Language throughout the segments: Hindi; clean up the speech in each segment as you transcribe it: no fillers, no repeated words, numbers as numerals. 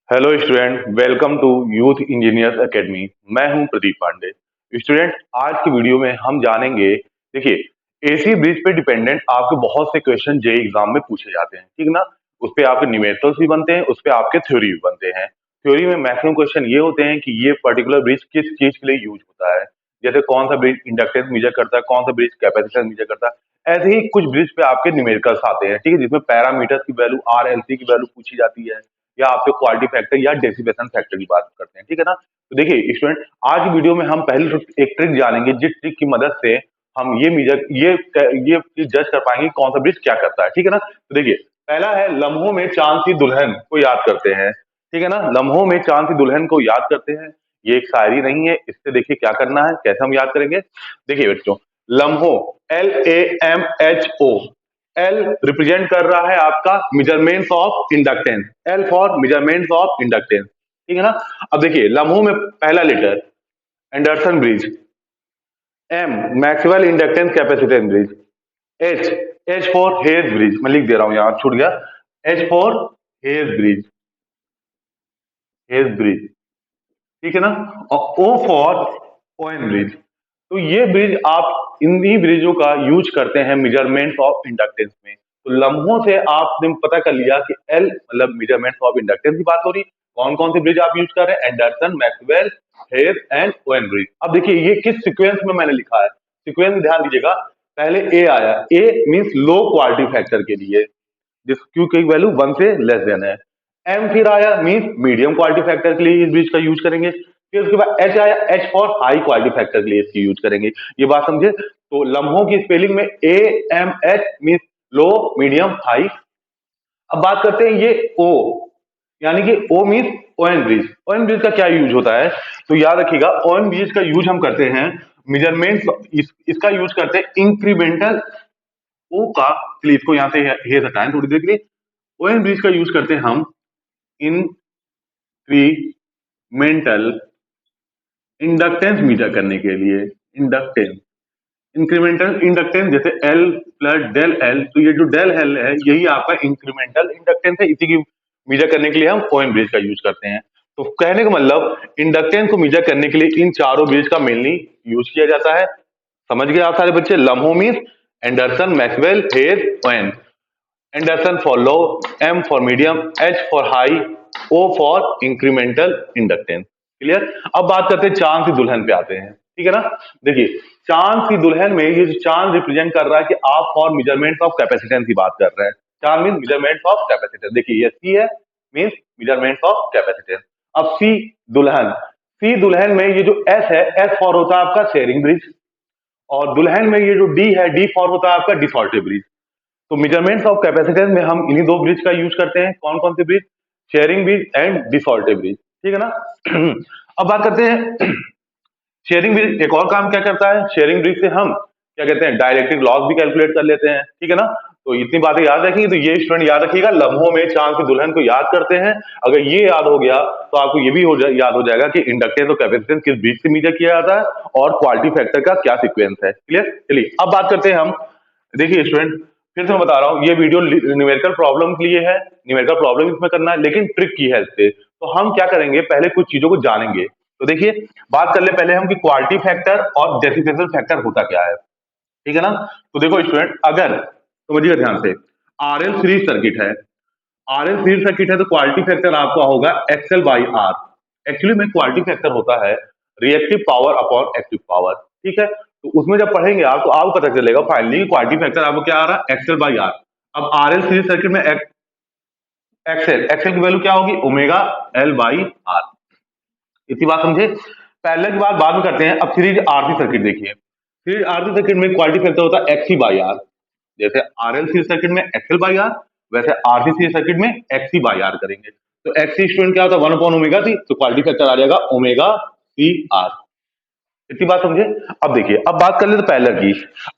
Hello student, welcome to youth engineers academy. मैं हूं प्रदीप पांडे। स्टूडेंट, आज की वीडियो में हम जानेंगे। देखिए, एसी ब्रिज पे डिपेंडेंट आपके बहुत से क्वेश्चन जेई एग्जाम में पूछे जाते हैं, ठीक ना। उस पे आपके न्यूमेरिकल्स भी बनते हैं, उस पे आपके थ्योरी भी बनते हैं। थ्योरी में मैक्सिमम क्वेश्चन ये होते हैं कि ये पर्टिकुलर ब्रिज किस चीज के लिए यूज होता है। जैसे कौन सा ब्रिज इंडक्टेंस मेजर करता है, कौन सा ब्रिज कैपेसिटेंस मेजर करता है। ऐसे ही कुछ ब्रिज पे आपके न्यूमेरिकल्स आते हैं, ठीक है, जिसमें पैरामीटर्स की वैल्यू, आरएलसी की वैल्यू पूछी जाती है, या आपके क्वालिटी फैक्टर या डेसिपेशन फैक्टर की बात करते हैं, ठीक है ना। तो देखिए स्टूडेंट, आज की वीडियो में हम पहले तो एक ट्रिक जानेंगे, जिस ट्रिक की मदद से हम ये जज कर पाएंगे कौन सा ब्रिज क्या करता है, ठीक है ना। तो देखिए, पहला है लम्हों में चांद सी दुल्हन को याद करते हैं, ठीक है ना। लम्हों में चांद सी दुल्हन को याद करते हैं, ये एक शायरी नहीं है। इससे देखिए क्या करना है, कैसे हम याद करेंगे। देखिए बच्चों, लम्हों, LAMHO, एल रिप्रेजेंट कर रहा है आपका measurements of inductance, L for measurements of inductance, ठीक है ना। अब देखिए लम्हों में पहला letter Anderson bridge, M Maxwell inductance capacitance bridge, H H for Hay's bridge, मैं लिख दे रहा हूं, यहां छूट गया, H for Hay's bridge, Hay's bridge, ठीक है ना। और ओ फॉर ओएन ब्रिज। तो ये ब्रिज आप इन्हीं ब्रिजों का यूज करते हैं मेजरमेंट ऑफ इंडक्टेंस में। तो लम्हों से आपने पता कर लिया कि एल मतलब मेजरमेंट ऑफ इंडक्टेंस की बात हो रही। कौन कौन सी ब्रिज आप यूज कर रहे हैं, Anderson, Maxwell, Hay and Owen bridge. अब देखिए ये किस सीक्वेंस में मैंने लिखा है, सीक्वेंस में ध्यान दीजिएगा। पहले ए आया, ए मींस लो क्वालिटी फैक्टर के लिए, जिस क्यू की वैल्यू 1 से लेस देन है। एम फिर आया, मींस मीडियम क्वालिटी फैक्टर के लिए इस ब्रिज का यूज करेंगे। फिर उसके बाद एच आया, H for high quality factor के लिए इसकी यूज करेंगे। ये बात समझे। तो लम्हों की स्पेलिंग में AMH means low, medium, high. अब बात करते हैं ये ओ, यानी कि O means ON bridge. ON bridge का क्या यूज होता है, तो याद रखिएगा, ओएन ब्रिज का यूज हम करते हैं मेजरमेंट, इसका यूज करते हैं इंक्रीमेंटल ओ का। चलिए इसको यहां से हेज हटाएं थोड़ी देर के लिए। ओएन ब्रिज का यूज करते हैं हम इंक्रीमेंटल इंडक्टेंस मीटर करने के लिए। इंडक्टेंस, इंक्रीमेंटल इंडक्टेंस, जैसे एल प्लस डेल एल, तो ये जो डेल एल है यही आपका इंक्रीमेंटल इंडक्टेंस है। इसी की मीजर करने के लिए हम ओएन ब्रिज का यूज करते हैं। तो कहने का मतलब इंडक्टेंस को मीजर करने के लिए इन चारों ब्रिज का मेनली यूज किया जाता है। समझ गए आप सारे बच्चे। लम्हों means Anderson, Maxwell, Hay's, Owen. Anderson for low, M for medium, H for high, O for incremental inductance. Clear. अब बात करते हैं चांद की दुल्हन पे आते हैं, ठीक है ना। देखिए चांद की दुल्हन में ये जो चांद रिप्रेजेंट कर रहा है कि आप फॉर मेजरमेंट ऑफ कैपेसिटेंस की बात कर रहे हैं। चांद मीन मेजरमेंट ऑफ कैपेसिटेंस। देखिए ये सी है, मीन मेजरमेंट ऑफ कैपेसिटेंस। अब सी दुल्हन, सी दुल्हन में ये जो एस है, एस फॉर होता है आपका शेयरिंग ब्रिज, और दुल्हन में ये जो डी है, डी फॉर होता है आपका डिसऑल्टेड ब्रिज। तो मेजरमेंट्स ऑफ कैपेसिटेंस में हम इन्हीं दो ब्रिज का यूज करते हैं। कौन कौन से ब्रिज, शेयरिंग ब्रिज एंड डिसऑल्टेड ब्रिज, ठीक है ना। अब बात करते हैं शेयरिंग ब्रिज एक और काम क्या करता है। शेयरिंग ब्रिज से हम क्या कहते हैं, डायरेक्ट्रिक लॉस भी कैलकुलेट कर लेते हैं, ठीक है ना। तो इतनी बातें याद रखेंगे। तो ये स्टूडेंट याद रखिएगा, लम्हों में चांद की दुल्हन को याद करते हैं। अगर ये याद हो गया तो आपको ये भी याद हो जाएगा कि इंडक्टेंस और कैपेसिटेंस किस ब्रिज से मीजर किया जाता है और क्वालिटी फैक्टर का क्या सीक्वेंस है। क्लियर। चलिए अब बात करते हैं हम। देखिए स्टूडेंट, फिर से मैं बता रहा हूँ, ये वीडियो न्यूमेरिकल प्रॉब्लम के लिए है, न्यूमेरिकल प्रॉब्लम इसमें करना है, लेकिन ट्रिक की है इससे। तो हम क्या करेंगे, पहले कुछ चीजों को जानेंगे। तो देखिए बात कर ले पहले हम कि क्वालिटी फैक्टर और डेसिपेशन फैक्टर होता क्या है, ठीक है ना। तो देखो स्टूडेंट, अगर समझिएगा ध्यान से, आरएल सीरीज सर्किट है, आरएल सीरीज सर्किट है, तो क्वालिटी फैक्टर आपका होगा एक्सएल बाई आर। एक्चुअली में क्वालिटी फैक्टर होता है reactive power upon active power, ठीक है। तो उसमें जब पढ़ेंगे आप तो आपको पता चलेगा फाइनली क्वालिटी फैक्टर आपको क्या आ रहा है, एक्सएल बाई आर। अब आरएल सीरीज सर्किट में एक्सएल, एक्सएल की वैल्यू क्या होगी, ओमेगा एल बाई आर। इतनी बात समझे। पैरेलल की बात बाद में करते हैं। अब सीरीज आरसी सर्किट देखिए, सीरीज आरसी सर्किट में क्वालिटी फैक्टर होता है एक्सी बाई आर। जैसे आरएल सीरीज सर्किट में एक्सएल बाई आर, वैसे आरसी सीरीज सर्किट में एक्सी बाई आर करेंगे। तो एक्सी स्टूडेंट क्या होता है, 1 अपॉन ओमेगा सी, तो क्वालिटी फैक्टर आ जाएगा ओमेगा सी आर। इतनी बात समझे। अब देखिए, अब बात कर ले तो पैरेलल की।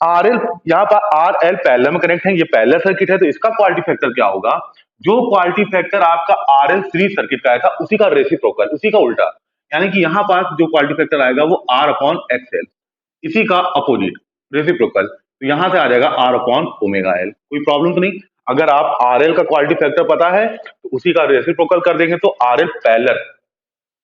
आरएल यहाँ पर आर एल पैरेलल में कनेक्ट है, ये पैरेलल सर्किट है, तो इसका क्वालिटी फैक्टर क्या होगा, जो क्वालिटी फैक्टर आपका आरएल सीरीज सर्किट का आया था उसी का रेसिप्रोकल, उसी का उल्टा। यानी कि यहाँ पास जो क्वालिटी फैक्टर आएगा वो आर अपॉन एक्सएल, इसी का अपोजिट रेसिप्रोकल। तो यहां से आ जाएगा आर अपॉन ओमेगा एल। कोई प्रॉब्लम तो नहीं। अगर आप RL का क्वालिटी फैक्टर पता है तो उसी का रेसिप्रोकल कर देंगे तो RL पैरेलल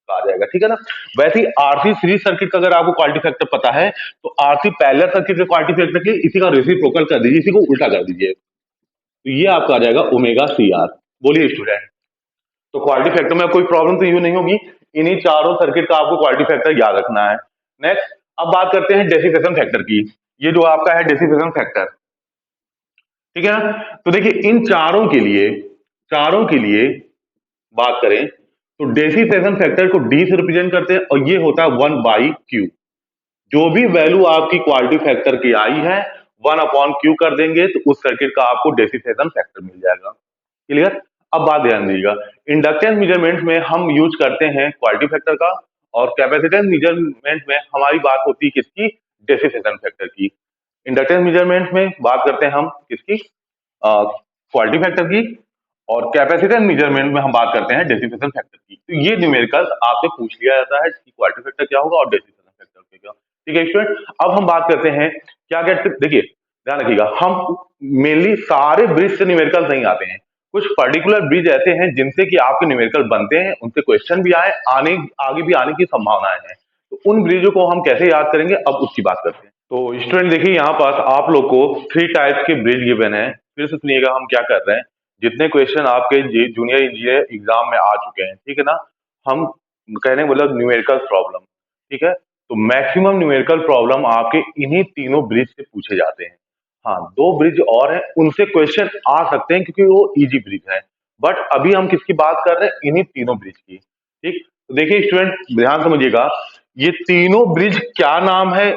आ जाएगा, ठीक है ना। वैसे ही RC सीरीज सर्किट का अगर आपको क्वालिटी फैक्टर पता है तो RC पैरेलल सर्किट के क्वालिटी फैक्टर के इसी का रेसिप्रोकल कर दीजिए, इसी को उल्टा कर दीजिए, तो ये आपका आ जाएगा ओमेगा CR। बोलिए स्टूडेंट, तो क्वालिटी फैक्टर में कोई प्रॉब्लम तो यू नहीं होगी। इन्हीं चारों सर्किट का आपको क्वालिटी फैक्टर याद रखना है। नेक्स्ट, अब बात करते हैं डेसिपेशन फैक्टर की। ये जो आपका है डेसिपेशन फैक्टर, ठीक है ना। तो देखिए इन चारों के लिए बात करें तो डेसिपेशन फैक्टर को D से रिप्रेजेंट करते हैं और ये होता है 1/Q। जो भी वैल्यू आपकी क्वालिटी फैक्टर की आई है 1/Q कर देंगे तो उस सर्किट का आपको डेसिपेशन फैक्टर मिल जाएगा। क्लियर। अब बात ध्यान दीजिएगा, इंडक्टेंस मेजरमेंट में हम यूज करते हैं क्वालिटी फैक्टर का, और कैपेसिटेंस मेजरमेंट में हमारी बात होती है किसकी, डेसिपेशन फैक्टर की। इंडक्टेंस मेजरमेंट में बात करते हैं हम किसकी, क्वालिटी फैक्टर की, और कैपेसिटेंस मेजरमेंट में हम बात करते हैं डेसिपेशन फैक्टर की। तो ये न्यूमेरिकल आपसे पूछ लिया जाता है कि क्वालिटी फैक्टर क्या होगा और डेसिपेशन फैक्टर क्या, ठीक है स्टूडेंट। अब हम बात करते हैं क्या क्या, देखिए ध्यान रखिएगा, हम मेनली सारे ब्रिज से न्यूमेरिकल नहीं आते हैं, कुछ पर्टिकुलर ब्रिज ऐसे हैं जिनसे कि आपके न्यूमेरिकल बनते हैं, उनसे क्वेश्चन भी आने आगे भी आने की संभावनाएं हैं। तो उन ब्रिजों को हम कैसे याद करेंगे, अब उसकी बात करते हैं। तो स्टूडेंट देखिए यहाँ पास आप लोग को 3 टाइप्स के ब्रिज गिवन है। फिर से सुनिएगा हम क्या कर रहे हैं, जितने क्वेश्चन आपके जूनियर इंजीनियर एग्जाम में आ चुके हैं, ठीक है ना, हम कहने मतलब न्यूमेरिकल प्रॉब्लम, ठीक है, तो मैक्सिमम न्यूमेरिकल प्रॉब्लम आपके इन्हीं तीनों ब्रिज से पूछे जाते हैं। हाँ 2 ब्रिज और हैं उनसे क्वेश्चन आ सकते हैं क्योंकि वो इजी ब्रिज है, बट अभी हम किसकी बात कर रहे हैं, इन्हीं तीनों ब्रिज की, ठीक। तो देखिए स्टूडेंट ध्यान समझिएगा, ये तीनों ब्रिज क्या नाम है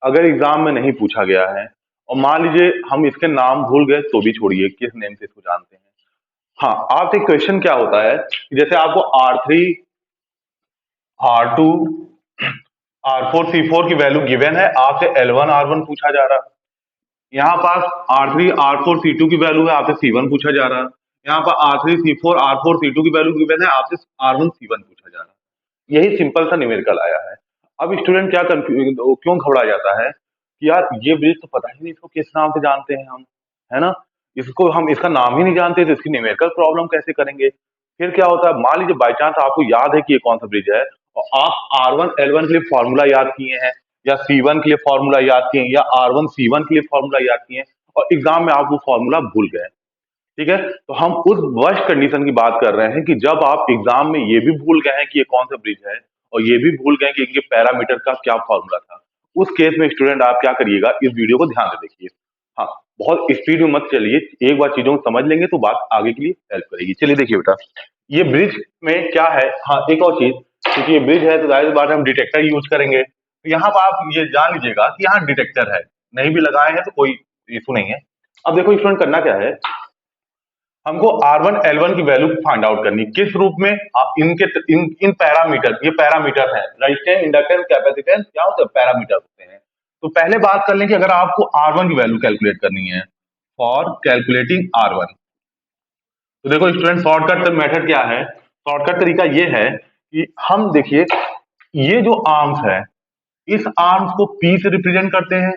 अगर एग्जाम में नहीं पूछा गया है, और मान लीजिए हम इसके नाम भूल गए तो भी छोड़िए, किस नेम से इसको जानते हैं। हाँ आपसे क्वेश्चन क्या होता है कि जैसे आपको R3 R2 R4 C4 की वैल्यू गिवन है, आपसे L1 R1 पूछा जा रहा है, यहाँ पास R3 R4 C2 की वैल्यू है, आपसे C1 पूछा जा रहा है, यहाँ पर R3 C4 R4 C2 की वैल्यू गिवन है, आपसे R1 C1 पूछा जा रहा है। यही सिंपल सा न्यूमेरिकल आया है। अब स्टूडेंट क्या कंफ्यूज क्यों घबरा जाता है कि यार ये ब्रिज तो पता ही नहीं इसको किस नाम से जानते हैं हम, है ना, इसको हम इसका नाम ही नहीं जानते तो इसकी न्यूमेरिकल प्रॉब्लम कैसे करेंगे। फिर क्या होता है, मान लीजिए बाई चांस आपको याद है कि ये कौन सा ब्रिज है और आप R1 L1 के लिए फॉर्मूला याद किए हैं, या C1 के लिए फॉर्मूला याद किए हैं, या R1 C1 के लिए फॉर्मूला याद किए हैं, और एग्जाम में आप वो फॉर्मूला भूल गए, ठीक है। तो हम उस वर्स्ट कंडीशन की बात कर रहे हैं कि जब आप एग्जाम में ये भी भूल गए हैं कि ये कौन सा ब्रिज है, और ये भी भूल गए कि इनके पैरामीटर का क्या फॉर्मूला था। उस केस में स्टूडेंट आप क्या करिएगा, इस वीडियो को ध्यान से देखिए। हाँ बहुत स्पीड में मत चलिए, एक बार चीजों को समझ लेंगे तो बात आगे के लिए हेल्प करेगी। चलिए देखिए बेटा, ये ब्रिज में क्या है, हाँ एक और चीज, क्योंकि ये ब्रिज है तो जाहिर बात है हम डिटेक्टर यूज करेंगे। तो यहाँ पर आप ये जान लीजिएगा कि यहाँ डिटेक्टर है, नहीं भी लगाए हैं तो कोई इशू नहीं है। अब देखो स्टूडेंट करना क्या है, हमको R1 L1 की वैल्यू फाइंड आउट करनी, किस रूप में, इन पैरामीटर, ये पैरामीटर है, रेजिस्टेंस इंडक्टेंस कैपेसिटेंस क्या होते हैं, पैरामीटर होते हैं। तो पहले बात कर लें कि अगर आपको R1 की वैल्यू कैलकुलेट करनी है, फॉर कैलकुलेटिंग R1, तो देखो स्टूडेंट शॉर्टकट मेथड क्या है, शॉर्टकट तरीका ये है कि हम देखिए ये जो आर्म्स है, इस आर्म्स को P से रिप्रेजेंट करते हैं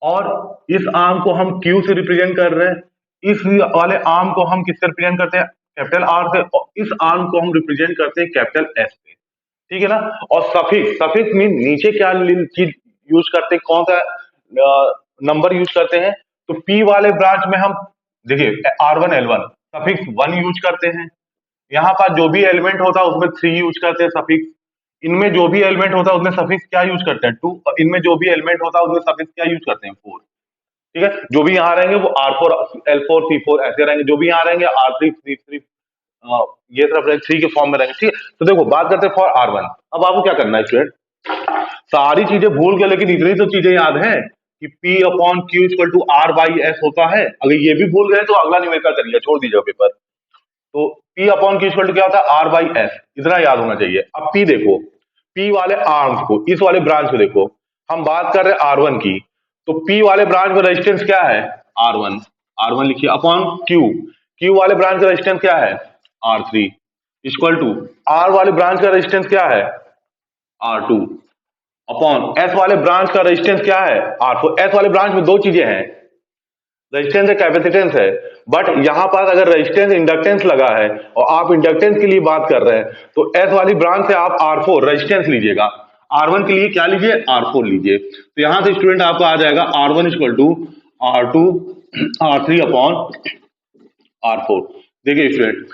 और इस आर्म को हम Q से रिप्रेजेंट कर रहे हैं, इस वाले आर्म को हम किससे रिप्रेजेंट करते हैं, कैपिटल R से, और इस आर्म को हम रिप्रेजेंट करते हैं कैपिटल S से, ठीक है ना। और सफिक्स, सफिक्स मीन नीचे क्या चीज यूज करते हैं, कौन सा नंबर यूज करते हैं, तो P वाले ब्रांच में हम देखिए R1 L1 सफिक्स 1 यूज करते हैं, यहाँ पर जो भी एलिमेंट होता है उसमें 3 यूज करते हैं सफिक्स, इनमें जो भी एलिमेंट होता है उसमें सफिक्स क्या यूज करते हैं 2, और इनमें जो भी एलिमेंट होता है उसमें सफिक्स क्या यूज करते हैं 4, ठीक है। जो भी यहाँ रहेंगे वो R4 L4 C4 ऐसे रहेंगे, जो भी यहाँ रहेंगे R3 C3 ये सब 3 के फॉर्म में रहेंगे, ठीक है। तो देखो बात करते हैं फॉर R1। अब आपको क्या करना है स्टूडेंट, सारी चीजें भूल गए लेकिन इतनी तो चीजें याद है कि P/Q = R/S होता है। अगर ये भी भूल गए तो अगला न्यूमेरिकल करिए, छोड़ दीजिए पेपर। तो P/Q = क्या होता है, R/S, इतना याद होना चाहिए। अब P देखो, P वाले आर्म्स को, इस वाले ब्रांच को देखो, हम बात कर रहे हैं R1 की, तो P वाले ब्रांच में रेजिस्टेंस क्या है, R1, R1 लिखिए अपॉन Q, Q वाले ब्रांच का रेजिस्टेंस क्या है, R3, इक्वल टू R वाले ब्रांच का रेजिस्टेंस क्या है, R2, अपॉन S वाले ब्रांच का रेजिस्टेंस क्या है, R4। S वाले ब्रांच में दो चीजें हैं, रेजिस्टेंस है कैपेसिटेंस है, बट यहां पास अगर रेजिस्टेंस इंडक्टेंस लगा है और आप इंडक्टेंस के लिए बात कर रहे हैं तो एस वाली ब्रांच से आप R4 रेजिस्टेंस लीजिएगा, R1 के लिए क्या लीजिए, R4 लीजिए। तो यहां से स्टूडेंट आपको आ जाएगा R1 equal to R2 R3 upon R4। देखिए स्टूडेंट,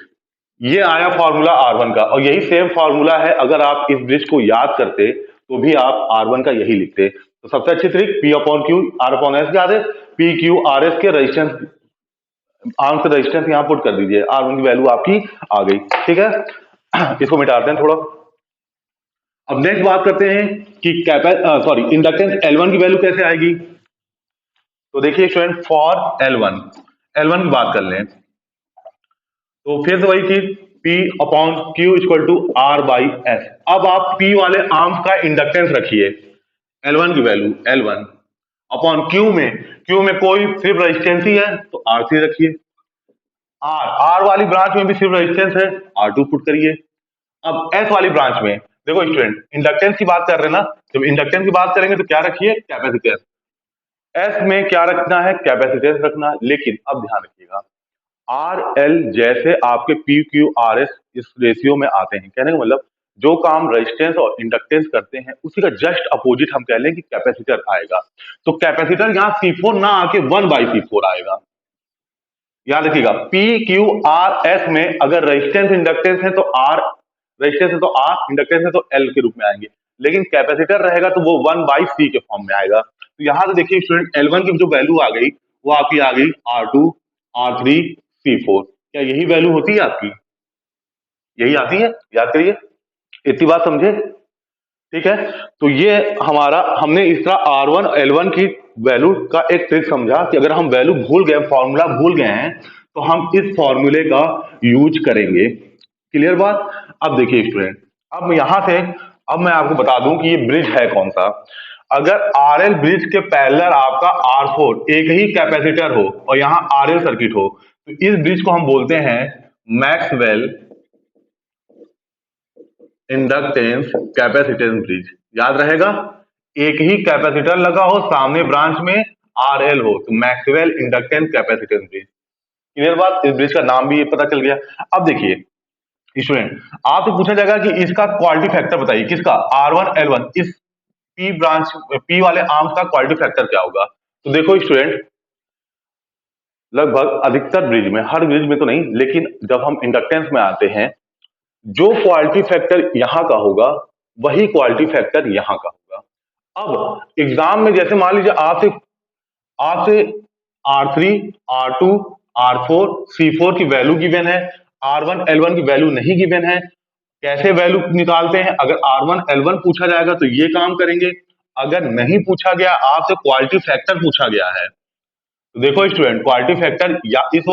ये आया फॉर्मूला R1 का, और यही सेम फॉर्मूला है अगर आप इस ब्रिज को याद करते तो भी आप R1 का यही लिखते। तो सबसे अच्छी trick P upon Q R upon S याद है, P क्यू आर एस के रेजिस्टेंस, आर्म से रेजिस्टेंस यहाँ पुट कर दीजिए, R1 की वैल्यू आपकी आ गई। ठीक है, इसको मिटाते हैं थोड़ा। अब नेक्स्ट बात करते हैं कि इंडक्टेंस L1 की वैल्यू कैसे आएगी। तो देखिए स्टूडेंट, फॉर L1 की बात कर लें तो फिर से वही चीज P upon Q equal to R by S. अब आप P वाले आर्म्स का इंडक्टेंस रखिए, L1 की वैल्यू L1 अपॉन Q में कोई सिर्फ रेजिस्टेंस ही है तो R3 रखिए, R वाली ब्रांच में भी सिर्फ रेजिस्टेंस है, R2 पुट करिए। अब S वाली ब्रांच में देखो स्टूडेंट, इंडक्टेंस की बात कर रहे हैं ना, जब इंडक्टेंस की बात करेंगे तो क्या रखिए, कैपेसिटेंस। S में क्या रखना है, कैपेसिटेंस रखना है। लेकिन अब ध्यान रखिएगा, आर एल जैसे आपके पी क्यू आर एस इस रेशियो में आते हैं, कहने का मतलब जो काम रेजिस्टेंस और इंडक्टेंस करते हैं उसी का जस्ट अपोजिट हम कह लें कि कैपेसिटर आएगा। तो कैपेसिटर यहाँ C4 ना आके 1/C4 आएगा। याद रखिएगा, पी क्यू आर एस में अगर रेजिस्टेंस इंडक्टेंस है तो आर, रेजिस्टेंस है तो आर, इंडक्टेंस है तो एल के रूप में आएंगे। लेकिन कैपेसिटर रहेगा तो वो 1/C के फॉर्म में आएगा। तो यहाँ से देखिए स्टूडेंट, L1 की जो वैल्यू आ गई वो आपकी आ गई R2 R3 C4। क्या यही वैल्यू होती है आपकी, यही आती है, याद करिए, इतनी बात समझे। ठीक है, तो ये हमारा, हमने इस तरह R1 L1 की वैल्यू का एक ट्रिक समझा कि अगर हम वैल्यू भूल गए, फॉर्मूला भूल गए हैं तो हम इस फॉर्मूले का यूज करेंगे। क्लियर बात। अब देखिए स्टूडेंट, अब यहां से अब मैं आपको बता दूं कि ये ब्रिज है कौन सा। अगर RL ब्रिज के पैरेलल आपका R4 एक ही कैपेसिटर हो और यहाँ RL सर्किट हो तो इस ब्रिज को हम बोलते हैं मैक्सवेल इंडक्टेंस कैपेसिटेंस ब्रिज। याद रहेगा, एक ही कैपेसिटर लगा हो, सामने ब्रांच में RL हो, तो Maxwell inductance capacitance bridge. Clear बात, इस ब्रिज का नाम भी ये पता चल गया। अब देखिए स्टूडेंट, आपसे पूछा जाएगा कि इसका क्वालिटी फैक्टर बताइए, किसका, R1 L1, इस P ब्रांच P वाले आर्म्स का क्वालिटी फैक्टर क्या होगा। तो देखो स्टूडेंट, लगभग अधिकतर ब्रिज में, हर ब्रिज में तो नहीं, लेकिन जब हम इंडक्टेंस में आते हैं जो क्वालिटी फैक्टर यहां का होगा वही क्वालिटी फैक्टर यहां का होगा। अब एग्जाम में जैसे मान लीजिए आपसे आपसे R3 R2 R4 C4 की वैल्यू गिवन है, R1 L1 की वैल्यू नहीं गिवन है, कैसे वैल्यू निकालते हैं। अगर R1 L1 पूछा जाएगा तो ये काम करेंगे, अगर नहीं पूछा गया, आपसे क्वालिटी फैक्टर पूछा गया है तो देखो स्टूडेंट, क्वालिटी फैक्टर या इस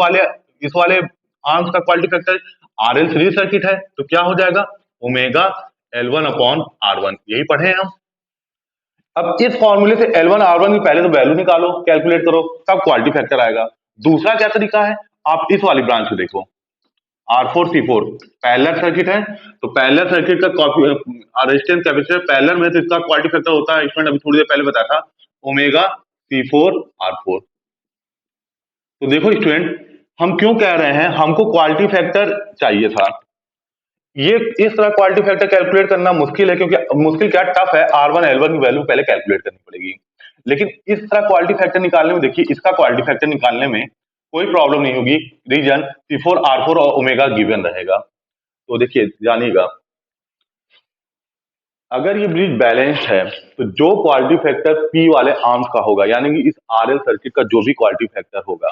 वाले आर्म्स का quality factor RL series circuit है तो क्या हो जाएगा, ओमेगा L1 अपॉन R1, यही पढ़े हैं हम। अब इस फॉर्मूले से L1 R1 की पहले तो वैल्यू निकालो, कैलकुलेट करो, तब क्वालिटी फैक्टर आएगा। दूसरा क्या तरीका है, आप इस वाली ब्रांच को देखो, R4 C4 पैरेलल सर्किट है, तो पैरेलल सर्किट का रेजिस्टेंस कैपेसिटर पैरेलल में, तो इसका क्वालिटी फैक्टर होता है, इसमें अभी थोड़ी देर पहले बताया था, ओमेगा C4 R4। तो देखो स्टूडेंट, हम क्यों कह रहे हैं हमको क्वालिटी फैक्टर चाहिए था। ये इस तरह क्वालिटी फैक्टर कैलकुलेट करना मुश्किल है, क्योंकि मुश्किल क्या, टफ है, R1 L1 की वैल्यू पहले कैलकुलेट करनी पड़ेगी। लेकिन इस तरह क्वालिटी फैक्टर निकालने में, देखिए इसका क्वालिटी फैक्टर निकालने में कोई प्रॉब्लम नहीं होगी, रीजन C4 R4 और ओमेगा गिवन रहेगा। तो देखिए जानिएगा, अगर ये ब्रिज बैलेंस्ड है तो जो क्वालिटी फैक्टर P वाले आर्म्स का होगा, यानी कि इस RL सर्किट का जो भी क्वालिटी फैक्टर होगा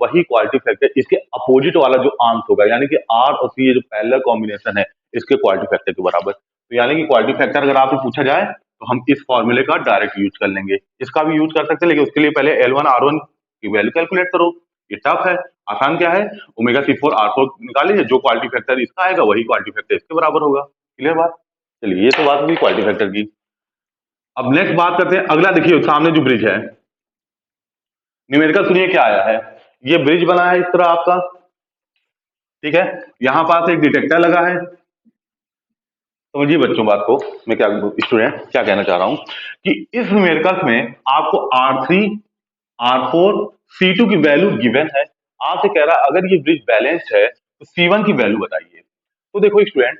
वही क्वालिटी फैक्टर इसके अपोजिट वाला जो आर्म्स होगा, यानी कि R और C ये जो पैरेलल कॉम्बिनेशन है इसके क्वालिटी फैक्टर के बराबर। तो यानी कि क्वालिटी फैक्टर अगर आपसे पूछा जाए तो हम इस फॉर्मूले का डायरेक्ट यूज कर लेंगे, इसका भी यूज कर सकते हैं, लेकिन उसके लिए पहले L1 R1 की वैल्यू कैलकुलेट करो। ये टफ है, आसान क्या है, ओमेगा C4 R4 निकाल लीजिए, जो क्वालिटी फैक्टर इसका आएगा वही क्वालिटी फैक्टर इसके बराबर होगा। क्लियर बात। चलिए, ये तो बात हुई क्वालिटी फैक्टर की। अब नेक्स्ट बात करते हैं, अगला देखिए सामने जो ब्रिज है, न्यूमेरिकल सुनिए क्या आया है। ये ब्रिज बना है इस तरह आपका, ठीक है, यहां पास एक डिटेक्टर लगा है। समझिए बच्चों बात को, मैं क्या, स्टूडेंट क्या कहना चाह रहा हूं कि इस न्यूमेरिकल में आपको R3 R4 C2 की वैल्यू गिवन है। आपसे कह रहा है अगर ये ब्रिज बैलेंस्ड है तो C1 की वैल्यू बताइए। तो देखो स्टूडेंट,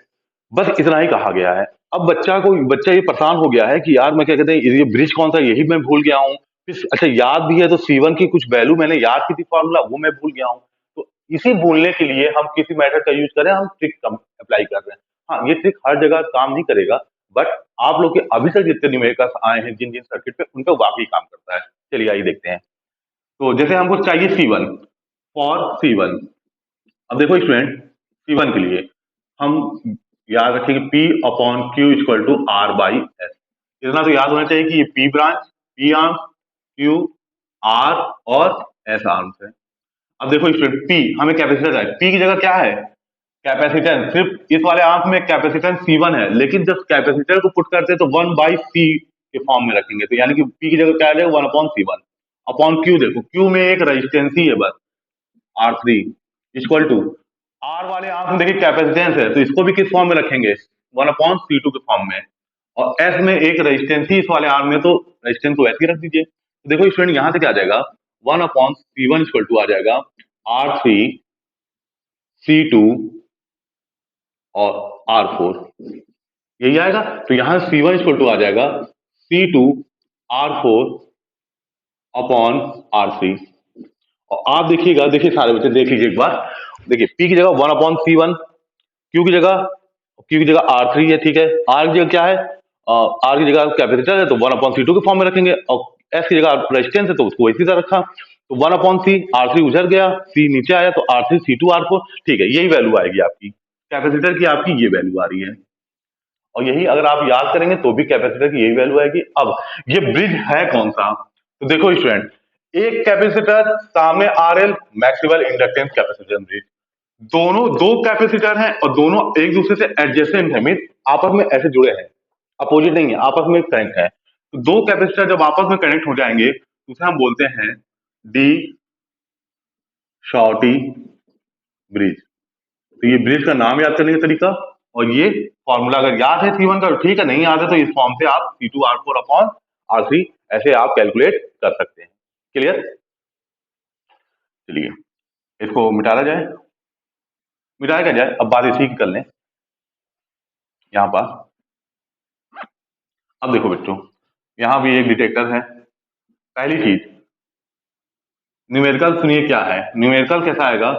बस इतना ही कहा गया है। अब बच्चा ये परेशान हो गया है कि यार मैं क्या कहते हैं ये ब्रिज कौन सा, यही मैं भूल गया हूँ। फिर अच्छा याद भी है तो C1 की कुछ वैल्यू मैंने याद की थी फॉर्मूला, वो मैं भूल गया हूँ। तो इसी भूलने के लिए हम किसी मेथड का यूज करें, हम ट्रिक अप्लाई कर रहे हैं। हाँ, ये ट्रिक हर जगह काम नहीं करेगा, बट आप लोग के अभी तक जितने न्यूमेरिकल्स आए हैं जिन जिन सर्किट पे, उनका वाकई काम करता है। चलिए आइए देखते हैं। तो जैसे हमको चाहिए C1, फॉर C1। अब देखो स्टूडेंट, C1 के लिए हम याद रखेंगे P upon Q equal to R by S। इतना तो याद होना चाहिए कि ये P branch, P arm, Q R और S आर्म्स है। अब देखो स्टूडेंट, P हमें कैपेसिटर है, P की जगह क्या है, कैपेसिटेंस। सिर्फ इस वाले आंख में कैपेसिटेंस C1 है, लेकिन जब कैपेसिटर को पुट करते हैं तो 1 बाई C के फॉर्म में रखेंगे। तो यानी कि P की जगह क्या आ जाएगा, 1 अपॉन C1 अपॉन Q। देखो Q में एक रेजिस्टेंस ही है बस, R3 इक्वल टू R वाले आंख में देखिए कैपेसिटेंस है, तो इसको भी किस फॉर्म में रखेंगे, 1 अपॉन C2 के फॉर्म में। और S में एक रेजिस्टेंस ही इस वाले आर्म में, तो रेजिस्टेंस को ऐसे ही रख दीजिए। तो देखो स्टूडेंट, यहाँ से क्या आ जाएगा, 1 अपॉन C1 इक्वल टू आ जाएगा R3 C2 और R4, यही आएगा। तो यहाँ C1 इक्वल टू आ जाएगा C2 R4 अपॉन R3। और आप देखिएगा, देखिए सारे बच्चे देख लीजिए एक बार, देखिए P की जगह 1 अपॉन C1, Q की जगह R3 है, ठीक है। R की जगह क्या है, R की जगह कैपेसिटर है तो 1 अपॉन C2 के फॉर्म में रखेंगे, और S की जगह रेजिस्टेंस है तो उसको इसी तरह रखा। तो 1 अपॉन C, R3 उधर गया, C नीचे आया, तो R3 C2 R4, ठीक है, यही वैल्यू आएगी आपकी कैपेसिटर की, आपकी ये वैल्यू आ रही है। और यही अगर आप याद करेंगे तो भी कैपेसिटर की यही वैल्यू आएगी। अब ये ब्रिज है कौन सा, तो देखो स्टूडेंट, एक कैपेसिटर सामने RL, maximum inductance capacitance bridge. दोनों दो कैपेसिटर हैं और दोनों एक दूसरे से एडजेसेंट है, मीन आपस में ऐसे जुड़े हैं, अपोजिट नहीं है, आपस में कनेक्ट है। तो दो कैपेसिटर जब आपस में कनेक्ट हो जाएंगे तो उसे हम बोलते हैं डी शॉर्टी ब्रिज। तो ये ब्रिज का नाम याद करने का तरीका, और ये फॉर्मूला अगर याद है C1 का तो ठीक है, नहीं याद है तो इस फॉर्म से आप C2 R4 अपॉन R3 ऐसे आप कैलकुलेट कर सकते हैं। क्लियर, चलिए इसको मिटाया जाए, मिटाया क्या जाए, अब बात इसी की कर लें यहाँ पर। अब देखो बच्चों, यहाँ भी एक डिटेक्टर है। पहली चीज, न्यूमेरिकल सुनिए क्या है, न्यूमेरिकल कैसा आएगा,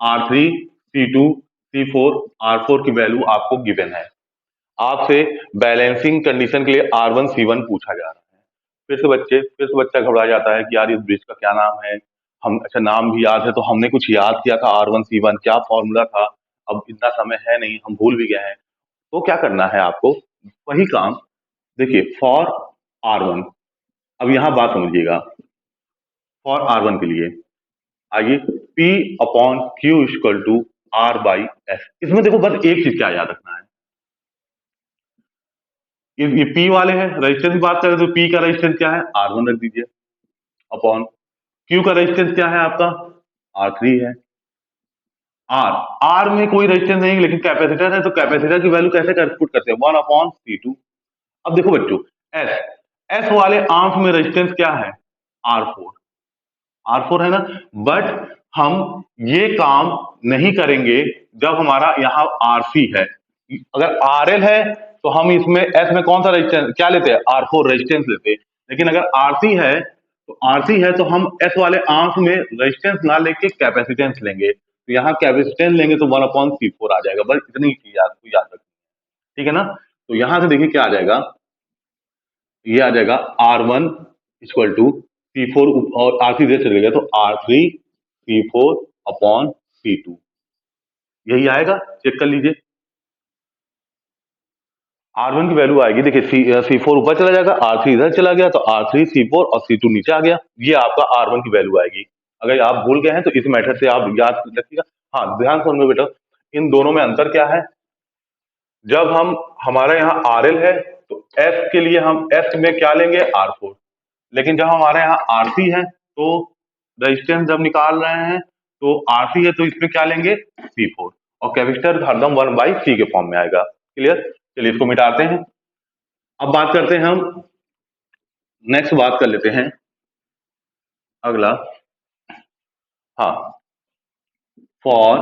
R3 C2 C4 R4 की वैल्यू आपको गिवन है। आपसे बैलेंसिंग कंडीशन के लिए R1 C1 पूछा जा रहा है। फिर से बच्चा घबरा जाता है कि यार इस ब्रिज का क्या नाम है, हम अच्छा नाम भी याद है तो हमने कुछ याद किया था, R1 C1 क्या फॉर्मूला था, अब इतना समय है नहीं, हम भूल भी गए हैं। तो क्या करना है आपको, वही काम, देखिए फॉर R1, अब यहाँ बात समझिएगा, फॉर R1 के लिए आइए P upon Q equal to R by S। इसमें देखो बस एक चीज क्या याद रखना है, ये P वाले हैं, रजिस्टेंस की बात करें तो P का रजिस्टेंस क्या है, R1 रख दीजिए, अपॉन Q का रजिस्टेंस क्या है आपका, R3 है। R में कोई रजिस्टेंस नहीं लेकिन कैपेसिटर है, तो कैपेसिटर की वैल्यू कैसे पुट करते हैं, 1 अपॉन C2। अब देखो बच्चों, S S वाले आर्म्स में रजिस्टेंस क्या है, R4, R4 है ना। बट हम ये काम नहीं करेंगे जब हमारा यहाँ RC है। अगर RL है तो हम इसमें S में कौन सा रेजिस्टेंस क्या लेते हैं, R4 रेजिस्टेंस लेते हैं। लेकिन अगर RC है तो हम S वाले आंख में रेजिस्टेंस ना लेके कैपेसिटेंस लेंगे। तो यहाँ कैपेसिटेंस लेंगे तो 1 अपॉन C4 आ जाएगा, बस इतनी चीज आपको याद रखनी है, ठीक है ना। तो यहाँ से देखिए क्या आ जाएगा, ये आ जाएगा R1 इक्वल टू C4 और R3 इधर चले गए तो R3 C4 अपॉन C2, यही आएगा, चेक कर लीजिए। R1 की वैल्यू आएगी, देखिए C4 ऊपर चला जाएगा, R3 इधर चला गया तो R3 C4 और C2 नीचे आ गया, ये आपका R1 की वैल्यू आएगी। अगर आप भूल गए हैं तो इस मेथड से आप याद रखिएगा। हाँ ध्यान सुनो बेटा, इन दोनों में अंतर क्या है, जब हम हमारा यहाँ RL है तो S के लिए हम S में क्या लेंगे, R4, लेकिन जब हमारे यहाँ RC है तो रेजिस्टेंस जब निकाल रहे हैं तो RC है तो इसमें क्या लेंगे, C4, और कैपेसिटर हरदम 1 बाई C के फॉर्म में आएगा। क्लियर, चलिए इसको मिटाते हैं। अब बात करते हैं हम, नेक्स्ट बात कर लेते हैं अगला, हाँ, फॉर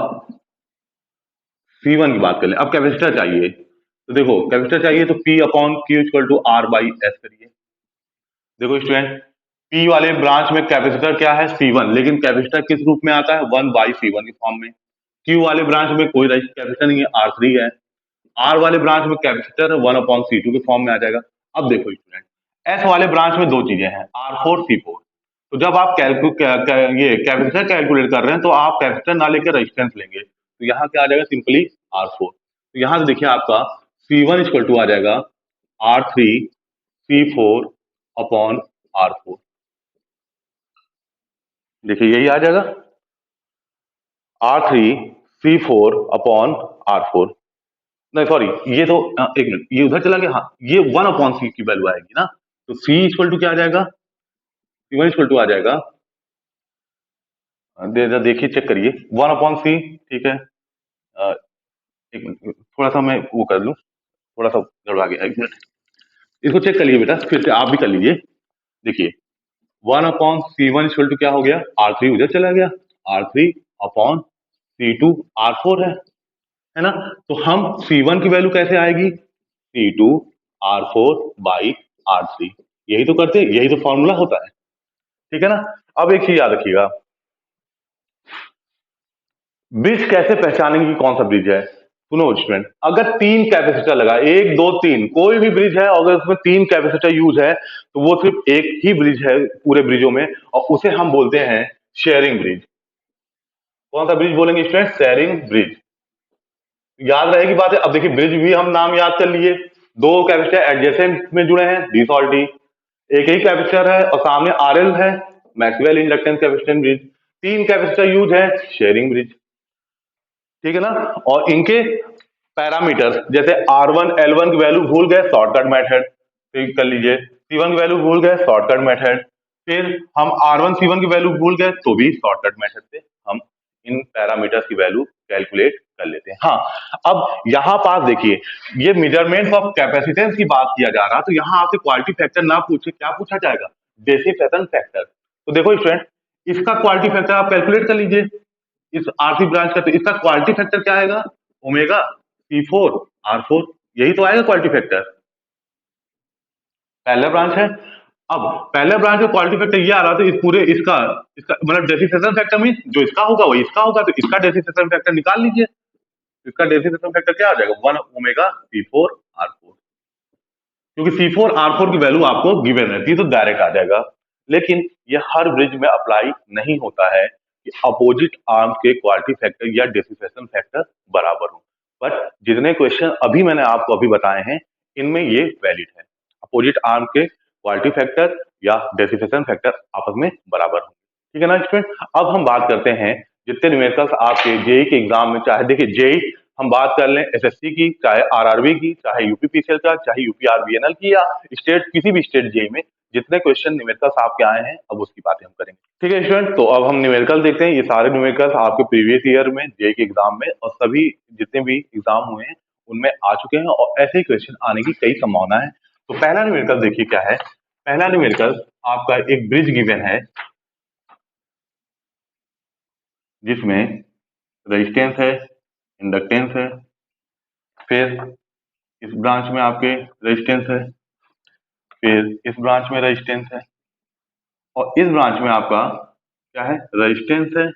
C1 की बात कर ले। अब कैपेसिटर चाहिए, तो देखो कैपेसिटर चाहिए तो P upon Q equal to R by S करिए। देखो स्टूडेंट, P वाले ब्रांच में कैपेसिटर क्या है C1, लेकिन कैपेसिटर किस रूप में आता है 1 बाई C1 के फॉर्म में। Q वाले ब्रांच में कोई कैपेसिटर नहीं है, R3 है। R वाले ब्रांच में कैपेसिटर 1 अपॉन C2 के फॉर्म में आ जाएगा। अब देखो स्टूडेंट, S वाले ब्रांच में दो चीजें हैं, R4 C4। तो जब आप ये कैपेसिटर कैलकुलेट कर रहे हैं तो आप कैपेसिटर ना लेकर रेजिस्टेंस लेंगे, तो यहाँ क्या आ जाएगा सिंपली R4। तो यहाँ से देखिए आपका C1 इक्वल टू आ जाएगा R3 C4 अपॉन R4। देखिए यही आ जाएगा R3 C4 अपॉन R4। नहीं सॉरी, ये तो एक मिनट, ये उधर चला गया। हाँ, ये 1 अपॉन सी की वैल्यू आएगी ना, तो C इक्वल टू क्या आ जाएगा, C1 इक्वल टू आ जाएगा, देखिए चेक करिए 1 अपॉन सी, ठीक है। एक मिनट थोड़ा सा मैं वो कर लूँ, थोड़ा सा गड़बड़ा गया, एक मिनट। इसको चेक कर लीजिए बेटा, फिर से आप भी कर लीजिए। देखिए 1 अपॉन C1 इक्वल टू क्या हो गया, R3 उधर चला गया, R3 अपॉन C2 R4 है ना। तो हम C1 की वैल्यू कैसे आएगी, C2 R4 बाई R3, यही तो करते, यही तो फॉर्मूला होता है, ठीक है ना। अब एक चीज याद रखिएगा, ब्रिज कैसे पहचानेंगे कौन सा ब्रिज है। सुनो स्टूडेंट, अगर तीन कैपेसिटर लगा, एक दो तीन, कोई भी ब्रिज है अगर उसमें तीन कैपेसिटर यूज है तो वो सिर्फ एक ही ब्रिज है पूरे ब्रिजों में, और उसे हम बोलते हैं शेयरिंग ब्रिज। कौन सा ब्रिज बोलेंगे स्टूडेंट, शेयरिंग ब्रिज। याद रहेगी बात है। अब देखिए ब्रिज भी हम नाम याद कर लिए, दो कैपेसिटर एडजेसेंट में जुड़े हैं डी सॉल्ट डी, एक ही कैपेसिटर है और सामने आरएल है, मैक्सवेल इंडक्टेंस कैपेसिटेंस ब्रिज। तीन कैपेसिटर यूज है, शेयरिंग ब्रिज, ठीक है ना। और इनके पैरामीटर्स जैसे R1 L1 की वैल्यू भूल गए, शॉर्टकट मेथड ठीक कर लीजिए। C1 की वैल्यू भूल गए, शॉर्टकट मेथड। फिर हम R1 C1 की वैल्यू भूल गए तो भी शॉर्टकट मेथड से हम इन पैरामीटर्स की वैल्यू कैलकुलेट कर लेते हैं। हाँ, अब यहाँ पास देखिए, ये मेजरमेंट ऑफ कैपेसिटेंस की बात किया जा रहा, तो यहाँ आपसे क्वालिटी फैक्टर ना पूछे, क्या पूछा जाएगा, डेसिपेशन फैक्टर। तो देखो स्टूडेंट, इसका क्वालिटी फैक्टर आप कैलकुलेट कर लीजिए, इस आरसी ब्रांच का। तो इसका क्वालिटी फैक्टर क्या आएगा, ओमेगा C4 R4, यही तो आएगा क्वालिटी फैक्टर। पहला ब्रांच है, अब पहले ब्रांच में क्वालिटी फैक्टर ये आ रहा, तो इस पूरे इसका इसका मतलब डेसिपेशन फैक्टर मीन जो इसका होगा वही इसका होगा, तो इसका डेसिपेशन फैक्टर निकाल लीजिए। इसका डेसिपेशन फैक्टर क्या आ जाएगा, 1 ओमेगा C4 R4, क्योंकि C4 R4 की वैल्यू आपको गिवन रहती है तो डायरेक्ट आ जाएगा। लेकिन ये हर ब्रिज में अप्लाई नहीं होता है कि अपोजिट आर्म के क्वालिटी फैक्टर या डेसिपेशन फैक्टर बराबर हो, बट जितने क्वेश्चन अभी मैंने आपको अभी बताए हैं इनमें ये वैलिड है, अपोजिट आर्म के क्वालिटी फैक्टर या डेसिपेशन फैक्टर आपस में बराबर हो, ठीक है ना स्टूडेंट। अब हम बात करते हैं जितने न्यूमेरिकल्स आपके जेई के एग्जाम में, चाहे देखिए जेई हम बात कर लें एसएससी की, चाहे आरआरबी की, चाहे यूपीपीसीएल का, चाहे यूपीआरबीएनएल की, या स्टेट किसी भी स्टेट जेई में जितने क्वेश्चन न्यूमेरिकल्स आपके आए हैं अब उसकी बातें हम करेंगे, ठीक है स्टूडेंट। तो अब हम न्यूमेरिकल देखते हैं, ये सारे न्यूमेरिकल्स आपके प्रीवियस ईयर में जेई के एग्जाम में और सभी जितने भी एग्जाम हुए हैं उनमें आ चुके हैं और ऐसे ही क्वेश्चन आने की कई संभावना है। तो पहला न्यूमेरिकल देखिए क्या है, पहला न्यूमेरिकल आपका एक ब्रिज गिवन है जिसमें रेजिस्टेंस है, इंडक्टेंस है, फिर इस ब्रांच में आपके रेजिस्टेंस है, फिर इस ब्रांच में रेजिस्टेंस है, और इस ब्रांच में आपका क्या है, रेजिस्टेंस है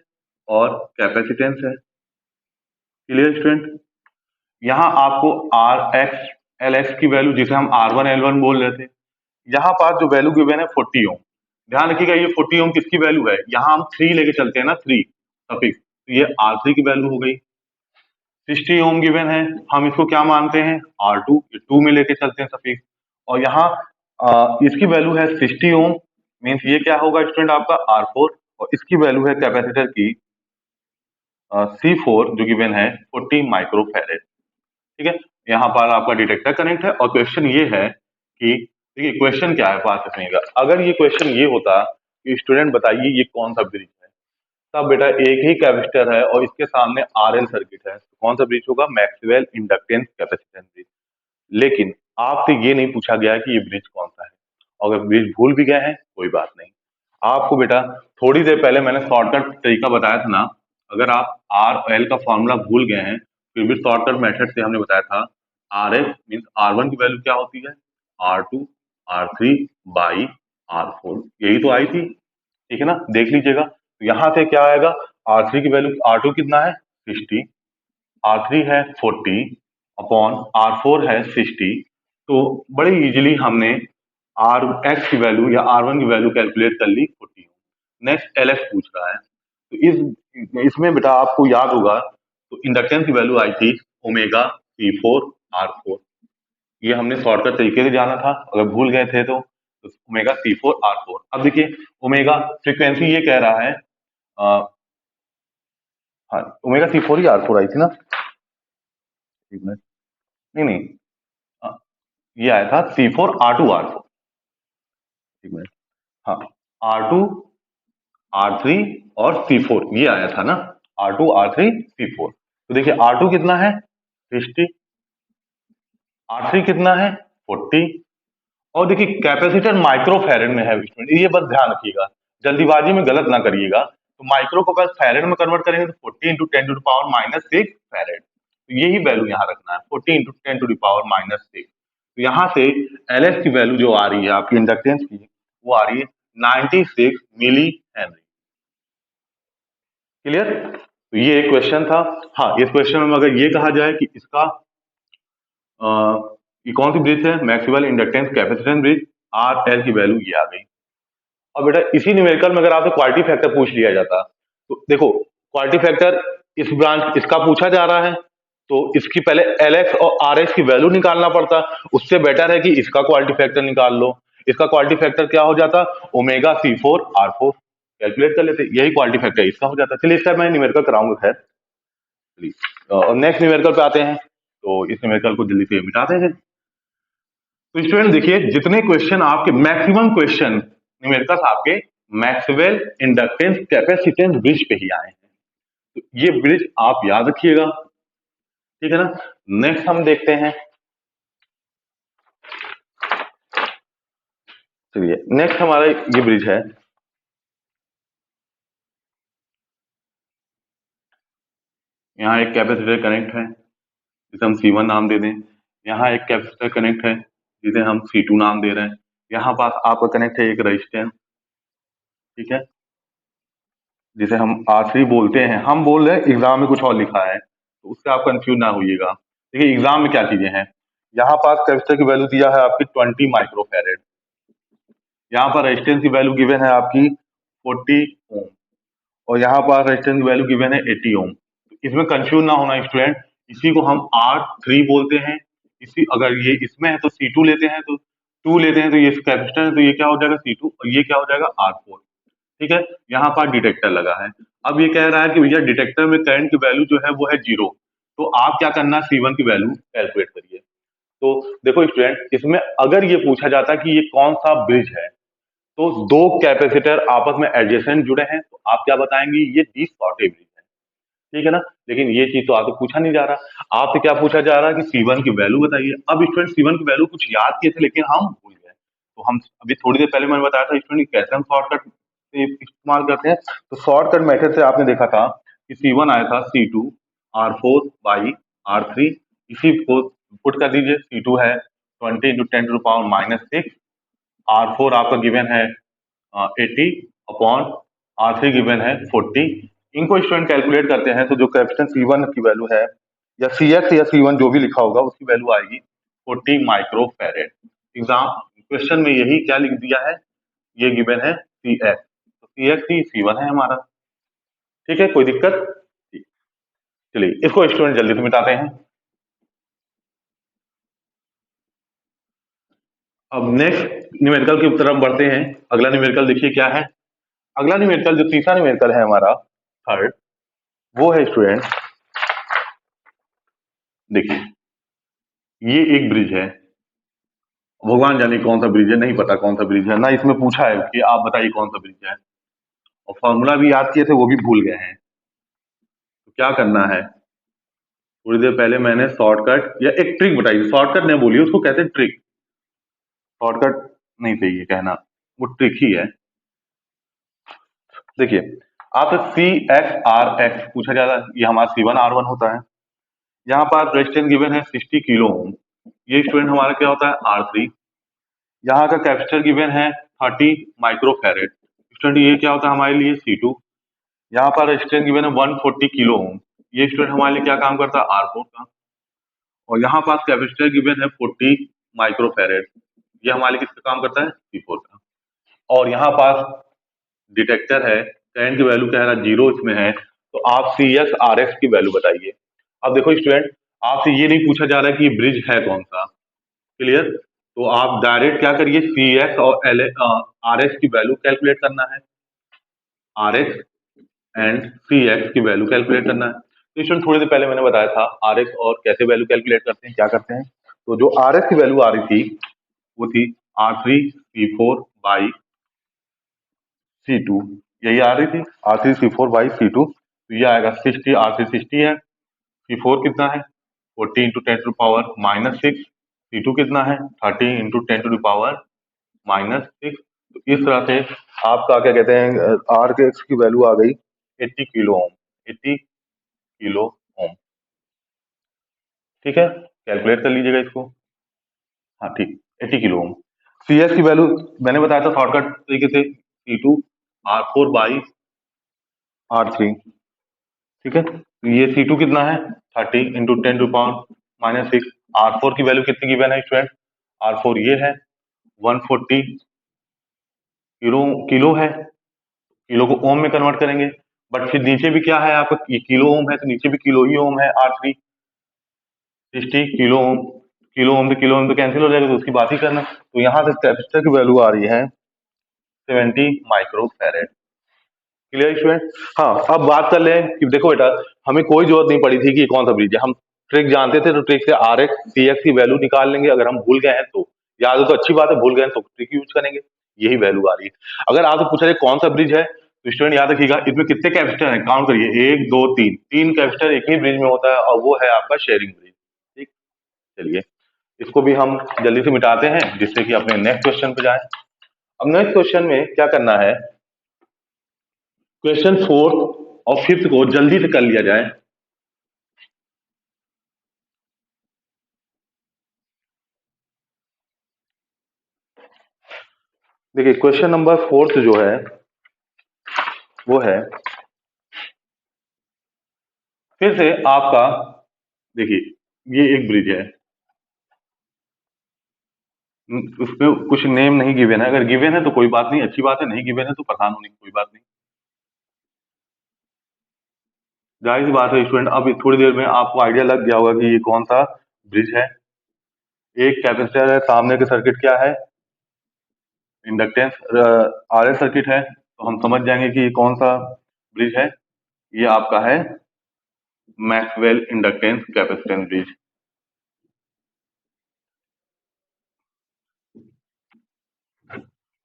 और कैपेसिटेंस है। क्लियर स्टूडेंट, यहाँ आपको आर एक्स एल एक्स की वैल्यू जिसे हम R1 L1 बोल रहे थे, यहाँ पास जो वैल्यू गिवन है 40 ओम। ध्यान रखिएगा ये 40 ओम किसकी वैल्यू है, यहाँ हम 3 लेके चलते हैं ना, 3 सफिक्स, तो ये R3 की वैल्यू हो गई। 60 ओम गिवन है, हम इसको क्या मानते हैं R2, ये 2 में लेके चलते हैं सफिक्स, और यहाँ इसकी वैल्यू है 60 ओम, मीन्स ये क्या होगा स्टूडेंट आपका R4, और इसकी वैल्यू है कैपेसिटर की C4 जो गिवन है 40 माइक्रोफैरेड, ठीक है। यहाँ पर आपका डिटेक्टर कनेक्ट है और क्वेश्चन ये है कि देखिए क्वेश्चन क्या है, पास सुनिएगा। अगर ये क्वेश्चन ये होता कि स्टूडेंट बताइए ये कौन सा ब्रिज है, तब बेटा एक ही कैपेसिटर है और इसके सामने आरएल सर्किट है, तो कौन सा ब्रिज होगा, मैक्सवेल इंडक्टेंस कैपेसिटेंस ब्रिज। लेकिन आपसे ये नहीं पूछा गया कि ये ब्रिज कौन सा है, अगर ब्रिज भूल भी गए हैं कोई बात नहीं, आपको बेटा थोड़ी देर पहले मैंने शॉर्टकट तरीका बताया था ना, अगर आप आर और एल का फॉर्मूला भूल गए हैं फिर भी शॉर्टकट मेथड से हमने बताया था R X mean R one की वैल्यू क्या होती है R two R three by R four, यही तो आई थी, ठीक है ना, देख लीजिएगा। तो यहाँ से क्या आएगा, आर थ्री की वैल्यू आर टू कितना है 60, आर थ्री है 40 अपॉन आर फोर है 60। तो बड़े इजीली हमने आर एक्स की वैल्यू या आर वन की वैल्यू कैलकुलेट कर ली 40। नेक्स्ट एल एक्स पूछ रहा है, तो इसमें बेटा आपको याद होगा तो इंडक्टेंस की वैल्यू आई थी omega C four R four, ये हमने शॉर्टकट तरीके से जाना था, अगर भूल गए थे तो omega C four R four. अब देखिए ओमेगा फ्रीक्वेंसी ये कह रहा है हाँ ओमेगा सी फोर ही आर फोर आई थी ना, एक मिनट, नहीं नहीं हाँ, ये आया था C four R two R four, एक मिनट, हाँ आर टू आर थ्री और सी फोर ये आया था ना, R two R three C four. तो देखिए आर टू कितना है 60, आर थ्री कितना है 40, और देखिए कैपेसिटर माइक्रो फैरेड में है स्टूडेंट, ये बस ध्यान रखिएगा, जल्दीबाजी में गलत ना करिएगा। तो माइक्रो को अगर फैरेड में कन्वर्ट करेंगे तो 40 into ten to the power minus six farad, तो यही वैल्यू यहाँ रखना है 40 into ten to the power minus six. तो यहाँ से एल एस की वैल्यू जो आ रही है आपकी इंडक्टेंस की वो आ रही है 96 मिली हेनरी। क्लियर, तो ये एक क्वेश्चन था। हाँ इस क्वेश्चन में अगर ये कहा जाए कि इसका ये कौन सी ब्रिज है, Maxwell inductance capacitance bridge, R L की वैल्यू ये आ गई। और बेटा इसी न्यूमेरिकल में अगर आपसे क्वालिटी फैक्टर पूछ लिया जाता तो देखो क्वालिटी फैक्टर इस ब्रांच इसका पूछा जा रहा है तो इसकी पहले एल एक्स और आर एक्स की वैल्यू निकालना पड़ता, उससे बेटर है कि इसका क्वालिटी फैक्टर निकाल लो। इसका क्वालिटी फैक्टर क्या हो जाता omega C four R four, calculate कर लेते, यही क्वालिटी फैक्टर इसका हो जाता। चलिए इसका मैं न्यूमेरिकल कराऊंगा खैर, चलिए और नेक्स्ट न्यूमेरिकल पे आते हैं, तो इस न्यूमेरिकल को जल्दी से मिटाते हैं। तो स्टूडेंट देखिए जितने क्वेश्चन आपके मैक्सिमम क्वेश्चन न्यूमेरिकल्स आपके मैक्सवेल इंडक्टेंस कैपेसिटेंस ब्रिज पे ही आए हैं, तो ये ब्रिज आप याद रखिएगा, ठीक है ना। नेक्स्ट हम देखते हैं, चलिए नेक्स्ट हमारा ये ब्रिज है, यहाँ एक कैपेसिटर कनेक्ट है जिसे हम C1 नाम दे दें, यहाँ एक कैपेसिटर कनेक्ट है जिसे हम C2 नाम दे रहे हैं, यहाँ पास आपका कनेक्ट है एक रजिस्टेंस, ठीक है, जिसे हम R3 बोलते हैं, हम बोल रहे हैं एग्जाम में कुछ और लिखा है तो उससे आप कंफ्यूज ना होइएगा। देखिए एग्जाम में क्या चीजें हैं, यहाँ पास कैपेसिटर की वैल्यू दिया है आपकी 20 माइक्रोफैरेड, यहाँ पर रेजिस्टेंस की वैल्यू गिवन है आपकी 40 ओम, और यहाँ पर रेजिस्टेंस की वैल्यू गिवन है 80 ओम। इसमें कंफ्यूज ना होना स्टूडेंट, इसी को हम R3 बोलते हैं, इसी अगर ये इसमें है तो C2 लेते हैं, तो 2 लेते हैं तो ये कैपेसिटर है तो ये क्या हो जाएगा C2 और ये क्या हो जाएगा R4, ठीक है। यहाँ पर डिटेक्टर लगा है, अब ये कह रहा है कि भैया डिटेक्टर में करंट की वैल्यू जो है वो है 0, तो आप क्या करना C1 की वैल्यू कैलकुलेट करिए। तो देखो स्टूडेंट इसमें अगर ये पूछा जाता कि ये कौन सा ब्रिज है तो दो कैपेसिटर आपस में एडजेसेंट जुड़े हैं तो आप क्या बताएंगे ये डी शॉर्टेज ब्रिज है, ठीक है ना। लेकिन ये चीज तो आपसे पूछा नहीं जा रहा, आपसे क्या पूछा जा रहा है कि C1 की वैल्यू बताइए। अब स्टूडेंट C1 की वैल्यू कुछ याद किए थे लेकिन हम भूल गए, तो हम अभी थोड़ी देर पहले मैंने बताया था स्टूडेंट कैसे हम शॉर्टकट इस्तेमाल करते हैं। तो शॉर्टकट मेथड से आपने देखा था कि C1 आया था C2 R4 बाई R3, इसी को पुट कर दीजिए, C2 है 20 into ten to power minus six, R4 आपका गिवन है 80 अपॉन R3 गिवन है 40। इनको स्टूडेंट कैलकुलेट करते हैं तो जो कैपेसिटेंस C1 की वैल्यू है या CX या C1 जो भी लिखा होगा उसकी वैल्यू आएगी 40 माइक्रो फैरेड। एग्जाम क्वेश्चन में यही क्या लिख दिया है, ये गिवन है CX, तो CX ही C1 है हमारा, ठीक है, कोई दिक्कत। चलिए इसको स्टूडेंट जल्दी से मिटाते हैं। अब नेक्स्ट न्यूमेरिकल की तरफ बढ़ते हैं, अगला न्यूमेरिकल देखिए क्या है। अगला न्यूमेरिकल जो तीसरा न्यूमेरिकल है हमारा थर्ड, वो है स्टूडेंट देखिए ये एक ब्रिज है, भगवान जाने कौन सा ब्रिज है, नहीं पता कौन सा ब्रिज है ना, इसमें पूछा है कि आप बताइए कौन सा ब्रिज है, और फॉर्मूला भी याद किए थे वो भी भूल गए हैं। तो क्या करना है, थोड़ी देर पहले मैंने शॉर्टकट या एक ट्रिक बताई, शॉर्टकट नहीं बोलिए उसको कहते हैं ट्रिक, शॉर्टकट नहीं चाहिए कहना, वो ट्रिक ही है। देखिए आपसे सी एक्स आर एक्स पूछा जा रहा है, ये हमारा C1R1 होता है। यहाँ पर रेजिस्टेंस गिवन है 60 किलो ओम, ये स्टूडेंट हमारा क्या होता है R3। यहाँ का कैपेसिटर गिवन है 30 माइक्रोफैरेड, स्टूडेंट ये क्या होता है हमारे लिए C2। यहाँ पर रेजिस्टेंस गिवन है 140 किलो ओम, ये स्टूडेंट हमारे लिए क्या काम करता है R4 का। और यहाँ पास कैपेसिटर गिवन है 40 माइक्रोफैरेड, ये हमारे लिए किसका काम करता है C4 का। और यहाँ पास डिटेक्टर है, करंट की वैल्यू क्या है जीरो इसमें है, तो आप सी एक्स आर एक्स की वैल्यू बताइए। अब देखो स्टूडेंट आपसे ये नहीं पूछा जा रहा है कि ब्रिज है कौन सा, क्लियर। तो आप डायरेक्ट क्या करिए सी एक्स और एल आर एक्स की वैल्यू कैलकुलेट करना है, R X and C X की वैल्यू कैलकुलेट करना है। तो स्टूडेंट थोड़ी देर पहले मैंने बताया था आर एक्स और कैसे वैल्यू कैलकुलेट करते हैं, क्या करते हैं। तो जो आर एक्स की वैल्यू आ रही थी वो थी R3C4 बाई C2, यही आ रही थी R3C4 बाई C2। तो ये आएगा 60, R3 60 है, C4 कितना है 40 इंटू 10 टू पावर -6, C2 कितना है 30 इंटू 10 टू पावर -6। तो इस तरह से आपका क्या कहते हैं आर के एक्स की वैल्यू आ गई 80 किलो ओम, 80 किलो ओम। ठीक है, कैलकुलेट कर लीजिएगा इसको। हाँ ठीक, 80 किलो ओम। सी एस की वैल्यू मैंने बताया था शॉर्टकट तरीके से C2 R4 बाई R3। ठीक है, तो ये C2 कितना है 30 इंटू 10 टू पावर -6। R4 की वैल्यू कितनी गिवन है स्टूडेंट, R4 ये है 140 किलो है, किलो को ओम में कन्वर्ट करेंगे। बट फिर नीचे भी क्या है आपका, ये किलो ओम है तो नीचे भी किलो ही ओम है R3 60 kilo ohm, kilo ohm से किलो ओम तो कैंसिल हो जाएगा, तो उसकी बात ही करना। तो यहाँ से कैपेसिटर की वैल्यू आ रही है 70 माइक्रोफैरेड। Clear student. हाँ अब बात कर लें कि देखो बेटा हमें कोई जरूरत नहीं पड़ी थी कि कौन सा ब्रिज है, हम ट्रिक जानते थे तो ट्रिक से आर एक्स सी एक्स की वैल्यू निकाल लेंगे। अगर हम भूल गए हैं तो याद हो तो अच्छी बात है, भूल गए हैं तो ट्रिक यूज करेंगे, यही वैल्यू आ रही है। अगर आपसे पूछा जाए कौन सा ब्रिज है तो स्टूडेंट याद रखिएगा इसमें कितने कैपेसिटर हैं, काउंट करिए 1 2 3, 3 कैपेसिटर एक ही ब्रिज में होता है और वो है आपका शेयरिंग ब्रिज। ठीक, चलिए इसको भी हम जल्दी से मिटाते हैं जिससे कि अपने नेक्स्ट क्वेश्चन पे जाए। अब नेक्स्ट क्वेश्चन में क्या करना है, क्वेश्चन 4 और 5 को जल्दी से कर लिया जाए। देखिए क्वेश्चन नंबर 4 जो है वो है फिर से आपका, देखिए ये एक ब्रिज है, उसमें कुछ नेम नहीं गिवन है, अगर गिवन है तो कोई बात नहीं, अच्छी बात है, नहीं गिवन है तो परेशान होने की कोई बात नहीं, जाहिर सी बात है स्टूडेंट। अब थोड़ी देर में आपको आइडिया लग गया होगा कि ये कौन सा ब्रिज है। एक कैपेसिटर है, सामने के सर्किट क्या है इंडक्टेंस आर एस सर्किट है, तो हम समझ जाएंगे कि ये कौन सा ब्रिज है। ये आपका है मैक्सवेल इंडक्टेंस कैपेसिटेंस ब्रिज।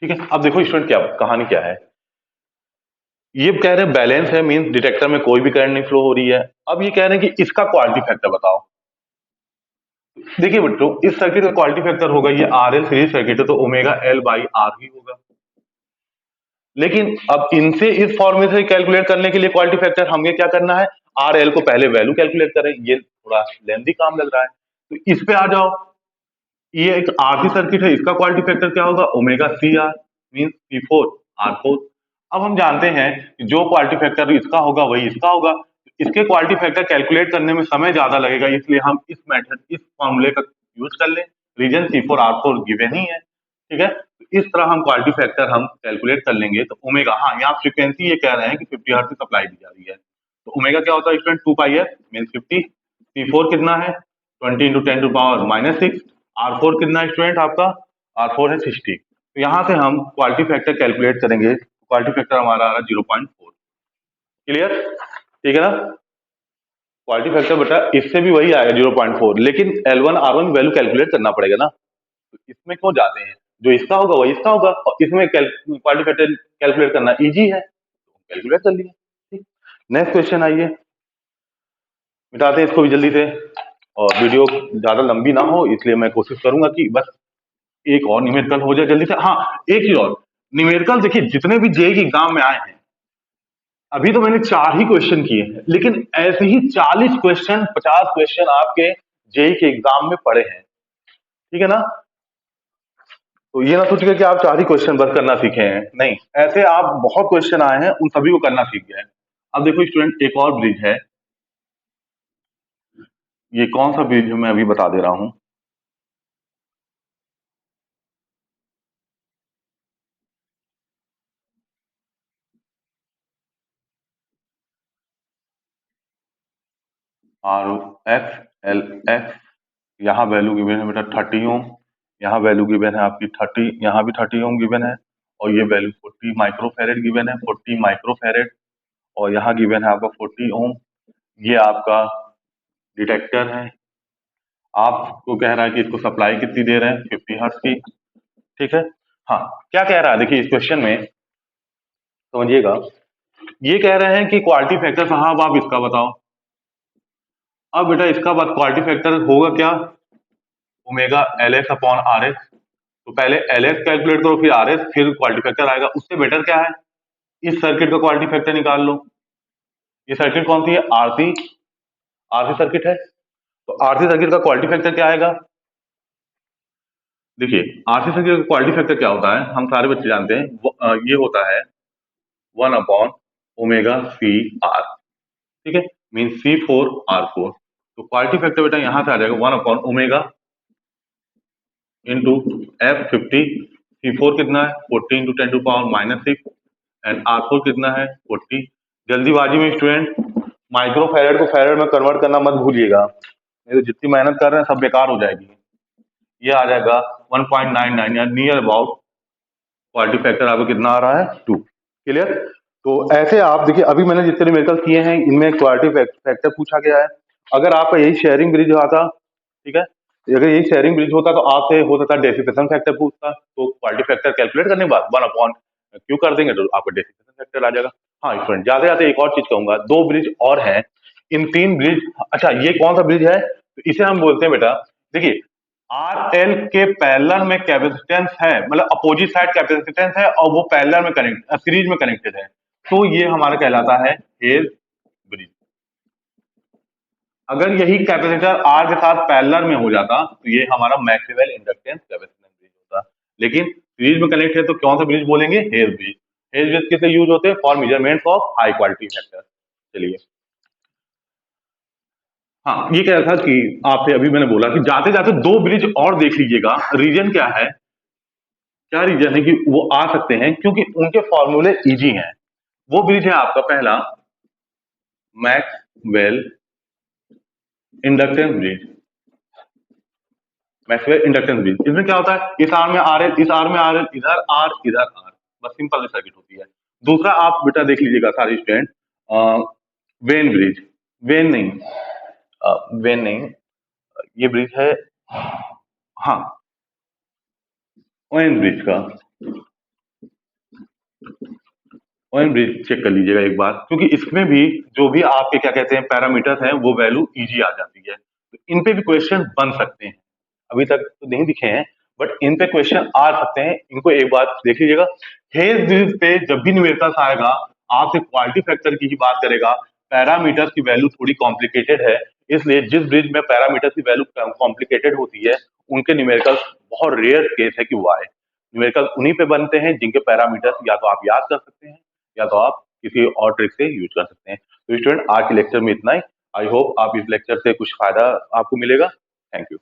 ठीक है, अब देखो स्टूडेंट क्या कहानी क्या है, ये कह रहे हैं बैलेंस है, मींस डिटेक्टर में कोई भी करंट नहीं फ्लो हो रही है। अब ये कह रहे हैं कि इसका क्वालिटी फैक्टर बताओ। देखिए बच्चों इस सर्किट का क्वालिटी फैक्टर होगा, ये आर एल सीरीज सर्किट है तो ओमेगा एल बाई आर ही होगा। लेकिन अब इनसे इस फॉर्मूले से कैलकुलेट करने के लिए क्वालिटी फैक्टर हमें क्या करना है, आर एल को पहले वैल्यू कैलकुलेट करें, ये थोड़ा लेंथी काम लग रहा है। तो इस पे आ जाओ, ये एक आरसी सर्किट है, इसका क्वालिटी फैक्टर क्या होगा omega C R mean C4R4। अब हम जानते हैं कि जो क्वालिटी फैक्टर इसका होगा वही इसका होगा, इसके क्वालिटी फैक्टर कैलकुलेट करने में समय ज्यादा लगेगा, इसलिए हम इस मेथड इस फॉर्मूले का यूज कर लें। रीजन C4R4 गिवन ही है, ठीक है। तो इस तरह हम क्वालिटी फैक्टर हम कैलकुलेट कर लेंगे। तो ओमेगा, हाँ यहाँ फ्रीक्वेंसी ये कह रहे हैं कि 50 हर्ट्ज से सप्लाई दी जा रही है, तो ओमेगा क्या होता है स्टूडेंट 2πf मीन 50। C4 कितना है 20 इंटू 10 टू पावर -6। R4 कितना है स्टूडेंट आपका, R4 है 60। तो यहाँ से हम क्वालिटी फैक्टर कैलकुलेट करेंगे, क्वालिटी फैक्टर हमारा आ रहा है 0.4। क्लियर, ठीक है ना। क्वालिटी फैक्टर बेटा इससे भी वही आएगा 0.4, लेकिन L1 R1 वैल्यू कैलकुलेट करना पड़ेगा ना, तो इसमें क्यों जाते हैं, जो इसका होगा वही इसका होगा, और इसमें क्वालिटी फैक्टर कैलकुलेट करना इजी है, तो कैलकुलेट कर लिया। ठीक, नेक्स्ट क्वेश्चन आइए, मिटाते हैं इसको भी जल्दी से, और वीडियो ज्यादा लंबी ना हो इसलिए मैं कोशिश करूंगा कि बस एक और न्यूमेरिकल हो जाए जल्दी से। हाँ एक चीज और, न्यूमेरिकल देखिए जितने भी जेई के एग्जाम में आए हैं अभी तो मैंने 4 ही क्वेश्चन किए हैं, लेकिन ऐसे ही 40 क्वेश्चन 50 क्वेश्चन आपके जेई के एग्जाम में पड़े हैं, ठीक है ना। तो ये ना सोचिए कि आप 4 ही क्वेश्चन बस करना सीखे हैं, नहीं, ऐसे आप बहुत क्वेश्चन आए हैं, उन सभी को करना सीख गए हैं। अब देखो स्टूडेंट, एक और ब्रिज है, ये कौन सा ब्रिज है मैं अभी बता दे रहा हूं। आर एक्स एल एक्स, यहाँ वैल्यू गिवन है बेटा 30 ओम, यहाँ वैल्यू गिवन है आपकी 30, यहाँ भी 30 ओम गिवन है, और ये वैल्यू 40 माइक्रोफेरेड गिवन है, 40 माइक्रोफेरेड, और यहाँ गिवन है आपका 40 ओम। ये आपका डिटेक्टर है, आपको कह रहा है कि इसको सप्लाई कितनी दे रहे हैं, 50 हर्ट्ज की, ठीक है। हाँ, क्या कह रहा है देखिए इस क्वेश्चन में, समझिएगा। ये कह रहे हैं कि क्वालिटी फैक्टर साहब आप इसका बताओ। अब बेटा इसका बात क्वालिटी फैक्टर होगा क्या, omega L x upon R S. तो पहले एल एक्स कैलकुलेट करो, फिर आर एस, फिर क्वालिटी फैक्टर आएगा। उससे बेटर क्या है, इस सर्किट का क्वालिटी फैक्टर निकाल लो। ये सर्किट कौन सी है, आरसी, आरसी सर्किट है। तो आरसी सर्किट का क्वालिटी फैक्टर क्या आएगा, देखिए आरसी सर्किट का क्वालिटी फैक्टर क्या होता है, हम सारे बच्चे जानते हैं, ये होता है 1 अपॉन ओमेगा सी आर, ठीक है, मीन C4R4। तो क्वालिटी फैक्टर बेटा यहां से आ जाएगा 1 upon omega into F50। C4 कितना है, 40 into 10 to power -6, and R4 कितना है, 40। जल्दीबाजी में स्टूडेंट माइक्रो फैरेड को फैरेड में कन्वर्ट करना मत भूलिएगा, नहीं तो जितनी मेहनत कर रहे हैं सब बेकार हो जाएगी। ये आ जाएगा 1.99 या नियर अबाउट, क्वालिटी फैक्टर आपको कितना आ रहा है, 2। क्लियर। तो ऐसे आप देखिए, अभी मैंने जितने न्यूमेरिकल किए हैं इनमें क्वालिटी फैक्टर पूछा गया है। अगर आपका यही शेयरिंग ब्रिज होता, ठीक है, अगर यही शेयरिंग ब्रिज होता तो आपसे हो सकता है डेसिपेशन फैक्टर पूछता, तो क्वालिटी फैक्टर कैलकुलेट करने के बाद 1 अपॉन क्यू कर देंगे तो आपका डेसिपेशन फैक्टर आ जाएगा। हाँ स्टूडेंट, जाते जाते एक और चीज कहूंगा, 2 ब्रिज और हैं, इन 3 ब्रिज, अच्छा ये कौन सा ब्रिज है, तो इसे हम बोलते हैं बेटा, देखिए आर एल के पैरेलल में कैपेसिटेंस है, मतलब अपोजिट साइड कैपेसिटेंस है, और वो पैरेलल में कनेक्ट सीरीज में कनेक्टेड है, तो ये हमारा कहलाता है हेज ब्रिज। अगर यही कैपेसिटर आर के साथ पैरेलल में हो जाता तो ये हमारा मैक्सवेल इंडक्टेंस कैपेसिटेंस ब्रिज होता, लेकिन सीरीज में कनेक्ट है तो कौन सा ब्रिज बोलेंगे, हेज ब्रिज। हेज ब्रिज किससे यूज होते हैं, for measurement of high quality factor. चलिए, हाँ ये कह रहा था कि आपसे अभी मैंने बोला कि जाते जाते 2 ब्रिज और देख लीजिएगा। रीजन क्या है, क्या रीजन है कि वो आ सकते हैं, क्योंकि उनके फॉर्मूले इजी हैं। वो ब्रिज है आपका पहला Maxwell inductance bridge, Maxwell inductance bridge. इसमें क्या होता है, इस आर में आर एल, इस आर में आर एल, इधर आर इधर आर, बस सिंपल सर्किट होती है। दूसरा आप बेटा देख लीजिएगा सारे स्टूडेंट, वेन ब्रिज, वेन नहीं, वेन नहीं, ये ब्रिज है, हाँ ओएन ब्रिज का, ओएन ब्रिज चेक कर लीजिएगा एक बार, क्योंकि इसमें भी जो भी आपके क्या कहते हैं पैरामीटर्स हैं वो वैल्यू इजी आ जाती है, तो इन पे भी क्वेश्चन बन सकते हैं। अभी तक तो नहीं दिखे हैं, बट इन पे क्वेश्चन आ सकते हैं, इनको एक बार देख लीजिएगा। हेज ब्रिज पे जब भी न्यूमेरिकल्स आएगा आपसे क्वालिटी फैक्टर की ही बात करेगा, पैरामीटर्स की वैल्यू थोड़ी कॉम्प्लिकेटेड है, इसलिए जिस ब्रिज में पैरामीटर्स की वैल्यू कॉम्प्लिकेटेड होती है उनके न्यूमेरिकल्स बहुत रेयर केस है कि वो आए। न्यूमेरिकल उन्हीं पे बनते हैं जिनके पैरामीटर्स या तो आप याद कर सकते हैं या तो आप किसी और ट्रिक से यूज कर सकते हैं। तो स्टूडेंट आज के लेक्चर में इतना ही। आई होप आप इस लेक्चर से कुछ फायदा आपको मिलेगा। Thank you.